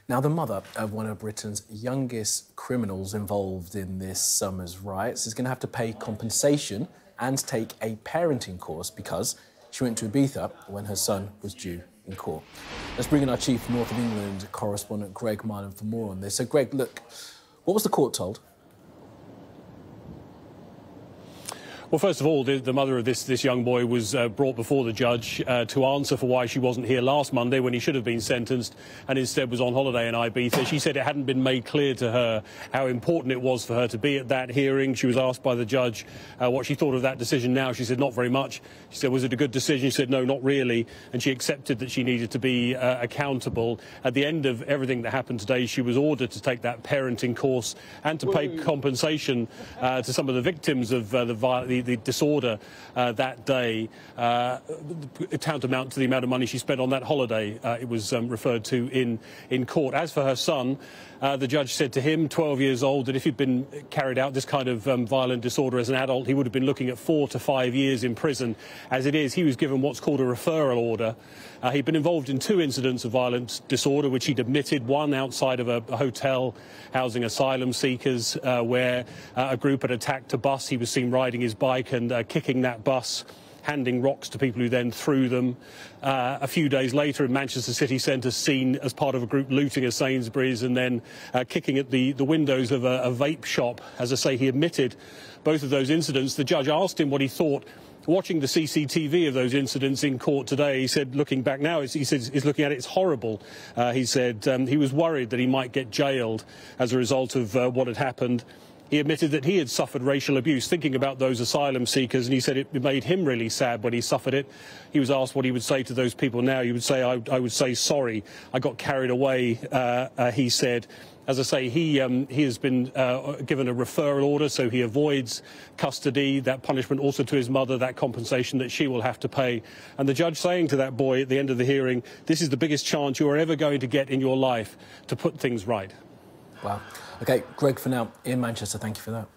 Now, the mother of one of Britain's youngest criminals involved in this summer's riots is going to have to pay compensation and take a parenting course because she went to Ibiza when her son was due in court. Let's bring in our chief North of England correspondent, Greg Marlin, for more on this. So, Greg, look, what was the court told? Well, first of all, the mother of this young boy was brought before the judge to answer for why she wasn't here last Monday when he should have been sentenced and instead was on holiday in Ibiza. She said it hadn't been made clear to her how important it was for her to be at that hearing. She was asked by the judge what she thought of that decision now. She said not very much. She said, was it a good decision? She said no, not really. And she accepted that she needed to be accountable. At the end of everything that happened today, she was ordered to take that parenting course and to pay compensation to some of the victims of the disorder that day, tantamount to the amount of money she spent on that holiday. It was referred to in court. As for her son, the judge said to him, 12 years old, that if he'd been carried out this kind of violent disorder as an adult, he would have been looking at 4 to 5 years in prison. As it is, he was given what's called a referral order. He'd been involved in 2 incidents of violent disorder, which he'd admitted, one outside of a hotel housing asylum seekers, where a group had attacked a bus. He was seen riding his bike and kicking that bus, handing rocks to people who then threw them. A few days later in Manchester city centre, seen as part of a group looting a Sainsbury's and then kicking at the windows of a vape shop. As I say, he admitted both of those incidents. The judge asked him what he thought. Watching the CCTV of those incidents in court today, he said, looking back now, he said he's looking at it, it's horrible. He said he was worried that he might get jailed as a result of what had happened. He admitted that he had suffered racial abuse, thinking about those asylum seekers, and he said it made him really sad when he suffered it. He was asked what he would say to those people now. He would say, I would say sorry. I got carried away, he said. As I say, he has been given a referral order, so he avoids custody, that punishment also to his mother, that compensation that she will have to pay. And the judge saying to that boy at the end of the hearing, this is the biggest chance you are ever going to get in your life to put things right. Wow. OK, Greg, for now, in Manchester, thank you for that.